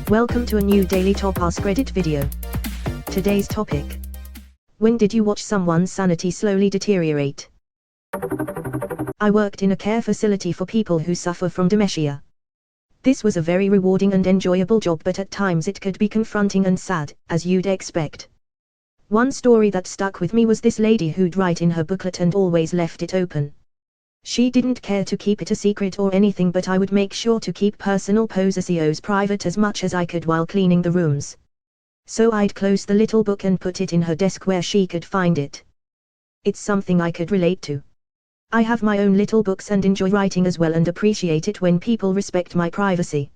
Welcome to a new daily top Askreddit video. Today's topic: when did you watch someone's sanity slowly deteriorate? I worked in a care facility for people who suffer from dementia. This was a very rewarding and enjoyable job, but at times it could be confronting and sad, as you'd expect. One story that stuck with me was this lady who'd write in her booklet and always left it open. She didn't care to keep it a secret or anything, but I would make sure to keep personal possessions private as much as I could while cleaning the rooms. So I'd close the little book and put it in her desk where she could find it. It's something I could relate to. I have my own little books and enjoy writing as well, and appreciate it when people respect my privacy.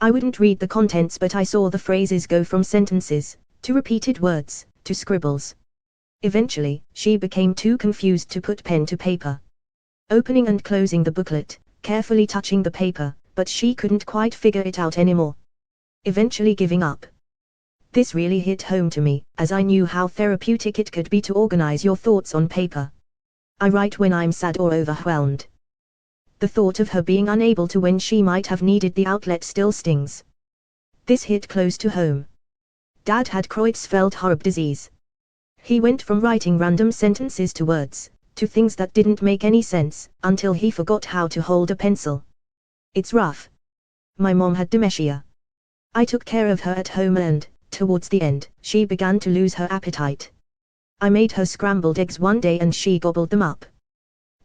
I wouldn't read the contents, but I saw the phrases go from sentences, to repeated words, to scribbles. Eventually, she became too confused to put pen to paper. Opening and closing the booklet, carefully touching the paper, but she couldn't quite figure it out anymore. Eventually giving up. This really hit home to me, as I knew how therapeutic it could be to organize your thoughts on paper. I write when I'm sad or overwhelmed. The thought of her being unable to when she might have needed the outlet still stings. This hit close to home. Dad had Creutzfeldt-Jakob disease. He went from writing random sentences to words, to things that didn't make any sense, until he forgot how to hold a pencil. It's rough. My mom had dementia. I took care of her at home and, towards the end, she began to lose her appetite. I made her scrambled eggs one day and she gobbled them up.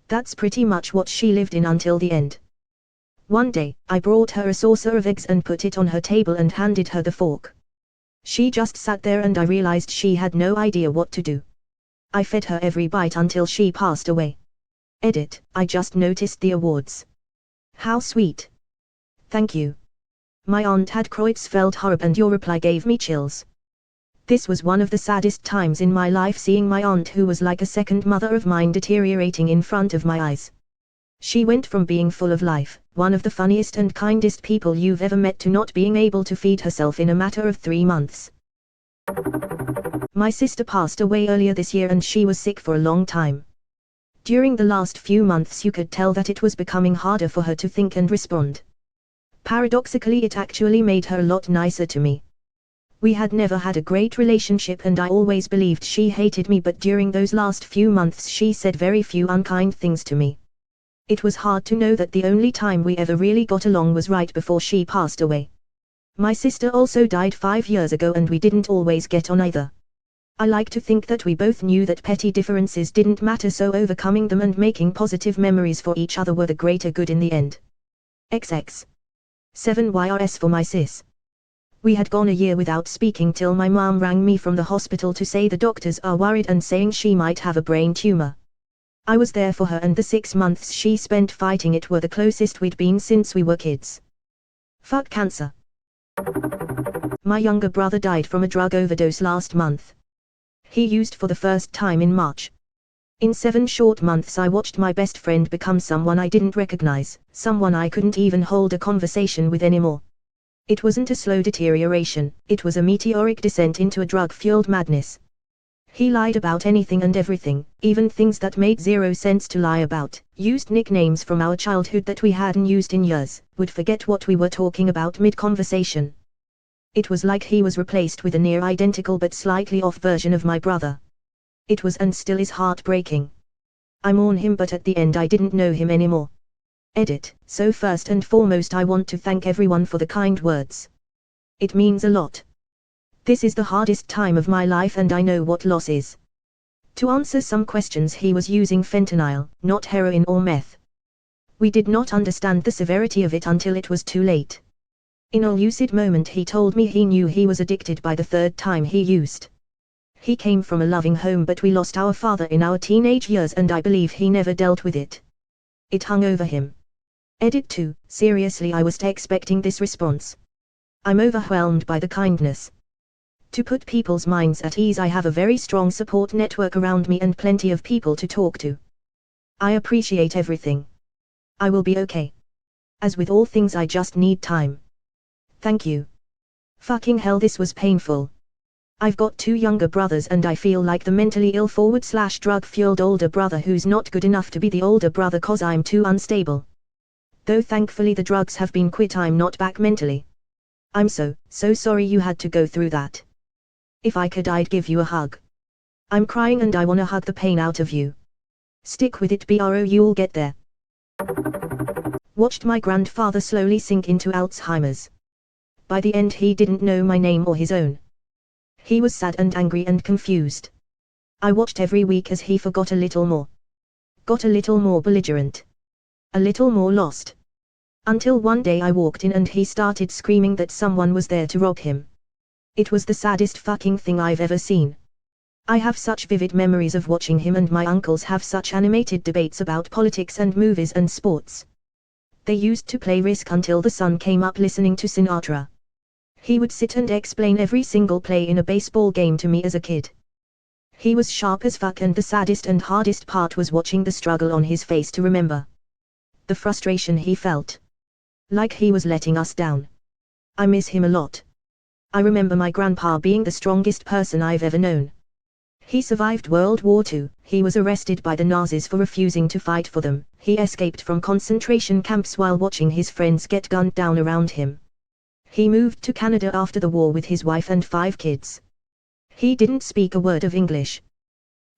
That's pretty much what she lived in until the end. One day, I brought her a saucer of eggs and put it on her table and handed her the fork. She just sat there and I realized she had no idea what to do. I fed her every bite until she passed away. Edit: I just noticed the awards. How sweet. Thank you. My aunt had Creutzfeldt-Jakob and your reply gave me chills. This was one of the saddest times in my life, seeing my aunt, who was like a second mother of mine, deteriorating in front of my eyes. She went from being full of life, one of the funniest and kindest people you've ever met, to not being able to feed herself in a matter of 3 months. My sister passed away earlier this year and she was sick for a long time. During the last few months you could tell that it was becoming harder for her to think and respond. Paradoxically, it actually made her a lot nicer to me. We had never had a great relationship and I always believed she hated me, but during those last few months she said very few unkind things to me. It was hard to know that the only time we ever really got along was right before she passed away. My sister also died 5 years ago and we didn't always get on either. I like to think that we both knew that petty differences didn't matter, so overcoming them and making positive memories for each other were the greater good in the end. XX. 7 YRS for my sis. We had gone a year without speaking till my mom rang me from the hospital to say the doctors are worried and saying she might have a brain tumor. I was there for her and the 6 months she spent fighting it were the closest we'd been since we were kids. Fuck cancer. My younger brother died from a drug overdose last month. He used for the first time in March. In 7 short months I watched my best friend become someone I didn't recognize, someone I couldn't even hold a conversation with anymore. It wasn't a slow deterioration, it was a meteoric descent into a drug-fueled madness. He lied about anything and everything, even things that made 0 sense to lie about, used nicknames from our childhood that we hadn't used in years, would forget what we were talking about mid-conversation. It was like he was replaced with a near-identical but slightly off version of my brother. It was and still is heartbreaking. I mourn him, but at the end I didn't know him anymore. Edit: so first and foremost I want to thank everyone for the kind words. It means a lot. This is the hardest time of my life and I know what loss is. To answer some questions, he was using fentanyl, not heroin or meth. We did not understand the severity of it until it was too late. In a lucid moment he told me he knew he was addicted by the 3rd time he used. He came from a loving home, but we lost our father in our teenage years and I believe he never dealt with it. It hung over him. Edit 2, seriously I was expecting this response. I'm overwhelmed by the kindness. To put people's minds at ease, I have a very strong support network around me and plenty of people to talk to. I appreciate everything. I will be okay. As with all things, I just need time. Thank you. Fucking hell, this was painful. I've got 2 younger brothers and I feel like the mentally ill / drug-fueled older brother who's not good enough to be the older brother cause I'm too unstable. Though thankfully the drugs have been quit, I'm not back mentally. I'm so sorry you had to go through that. If I could, I'd give you a hug. I'm crying and I wanna hug the pain out of you. Stick with it, bro, you'll get there. Watched my grandfather slowly sink into Alzheimer's. By the end he didn't know my name or his own. He was sad and angry and confused. I watched every week as he forgot a little more. Got a little more belligerent. A little more lost. Until one day I walked in and he started screaming that someone was there to rob him. It was the saddest fucking thing I've ever seen. I have such vivid memories of watching him, and my uncles have such animated debates about politics and movies and sports. They used to play Risk until the sun came up listening to Sinatra. He would sit and explain every single play in a baseball game to me as a kid. He was sharp as fuck, and the saddest and hardest part was watching the struggle on his face to remember. The frustration he felt. Like he was letting us down. I miss him a lot. I remember my grandpa being the strongest person I've ever known. He survived World War II, he was arrested by the Nazis for refusing to fight for them, he escaped from concentration camps while watching his friends get gunned down around him. He moved to Canada after the war with his wife and 5 kids. He didn't speak a word of English.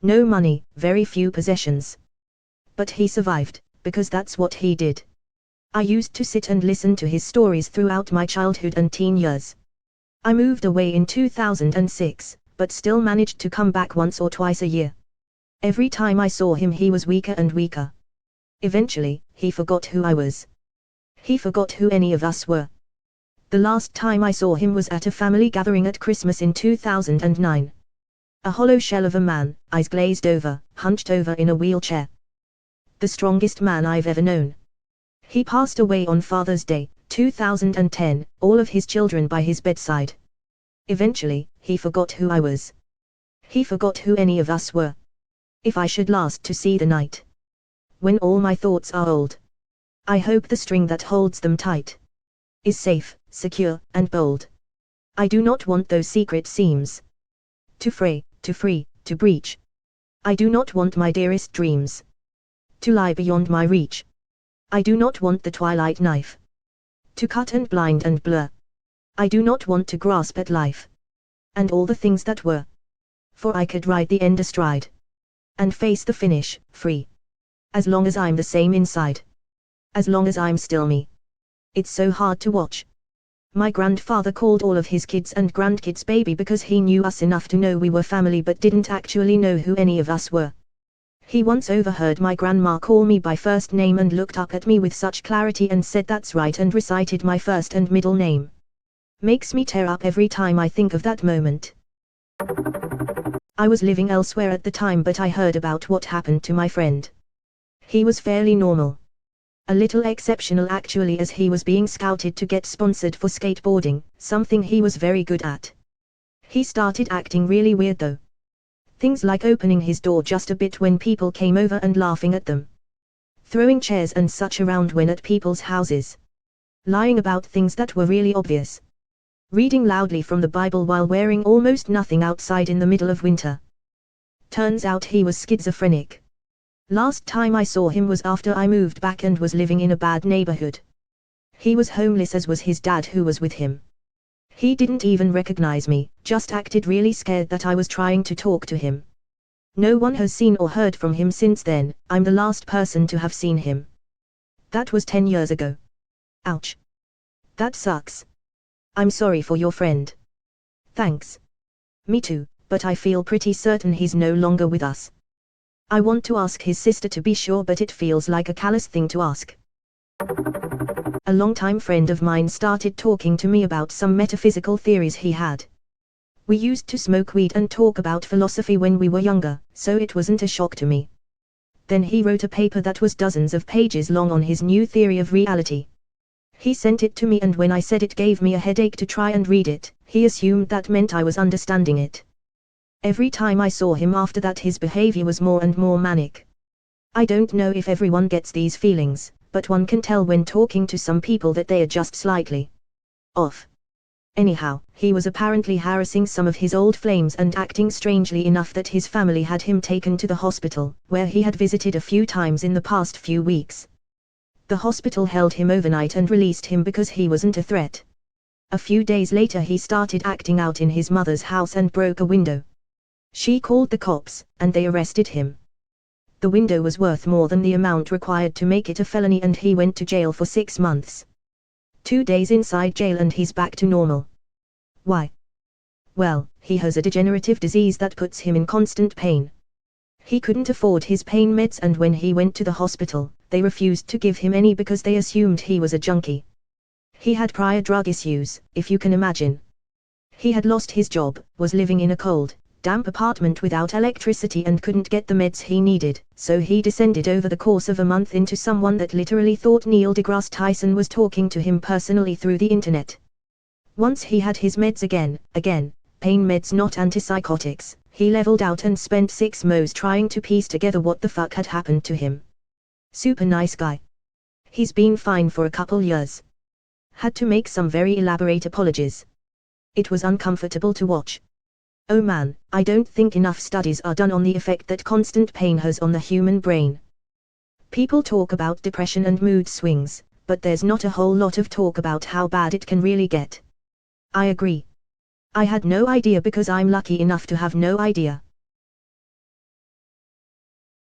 No money, very few possessions. But he survived, because that's what he did. I used to sit and listen to his stories throughout my childhood and teen years. I moved away in 2006. But still managed to come back once or twice a year. Every time I saw him he was weaker and weaker. Eventually, he forgot who I was. He forgot who any of us were. The last time I saw him was at a family gathering at Christmas in 2009. A hollow shell of a man, eyes glazed over, hunched over in a wheelchair. The strongest man I've ever known. He passed away on Father's Day, 2010, all of his children by his bedside. Eventually, he forgot who I was. He forgot who any of us were. If I should last to see the night. When all my thoughts are old. I hope the string that holds them tight is safe, secure, and bold. I do not want those secret seams to fray, to free, to breach. I do not want my dearest dreams to lie beyond my reach. I do not want the twilight knife to cut and blind and blur. I do not want to grasp at life and all the things that were. For I could ride the end astride and face the finish, free. As long as I'm the same inside. As long as I'm still me. It's so hard to watch. My grandfather called all of his kids and grandkids baby because he knew us enough to know we were family but didn't actually know who any of us were. He once overheard my grandma call me by first name and looked up at me with such clarity and said that's right and recited my first and middle name. Makes me tear up every time I think of that moment. I was living elsewhere at the time but I heard about what happened to my friend. He was fairly normal. A little exceptional actually, as he was being scouted to get sponsored for skateboarding, something he was very good at. He started acting really weird though. Things like opening his door just a bit when people came over and laughing at them. Throwing chairs and such around when at people's houses. Lying about things that were really obvious. Reading loudly from the Bible while wearing almost nothing outside in the middle of winter. Turns out he was schizophrenic. Last time I saw him was after I moved back and was living in a bad neighborhood. He was homeless, as was his dad who was with him. He didn't even recognize me, just acted really scared that I was trying to talk to him. No one has seen or heard from him since then. I'm the last person to have seen him. That was 10 years ago. Ouch. That sucks. I'm sorry for your friend. Thanks. Me too, but I feel pretty certain he's no longer with us. I want to ask his sister to be sure, but it feels like a callous thing to ask. A longtime friend of mine started talking to me about some metaphysical theories he had. We used to smoke weed and talk about philosophy when we were younger, so it wasn't a shock to me. Then he wrote a paper that was dozens of pages long on his new theory of reality. He sent it to me, and when I said it gave me a headache to try and read it, he assumed that meant I was understanding it. Every time I saw him after that his behavior was more and more manic. I don't know if everyone gets these feelings, but one can tell when talking to some people that they are just slightly off. Anyhow, he was apparently harassing some of his old flames and acting strangely enough that his family had him taken to the hospital, where he had visited a few times in the past few weeks. The hospital held him overnight and released him because he wasn't a threat. A few days later he started acting out in his mother's house and broke a window. She called the cops, and they arrested him. The window was worth more than the amount required to make it a felony, and he went to jail for 6 months. 2 days inside jail and he's back to normal. Why? Well, he has a degenerative disease that puts him in constant pain. He couldn't afford his pain meds, and when he went to the hospital, they refused to give him any because they assumed he was a junkie. He had prior drug issues, if you can imagine. He had lost his job, was living in a cold, damp apartment without electricity and couldn't get the meds he needed, so he descended over the course of a month into someone that literally thought Neil deGrasse Tyson was talking to him personally through the internet. Once he had his meds again, pain meds, not antipsychotics, he leveled out and spent 6 months trying to piece together what the fuck had happened to him. Super nice guy. He's been fine for a couple years. Had to make some very elaborate apologies. It was uncomfortable to watch. Oh man, I don't think enough studies are done on the effect that constant pain has on the human brain. People talk about depression and mood swings, but there's not a whole lot of talk about how bad it can really get. I agree. I had no idea because I'm lucky enough to have no idea.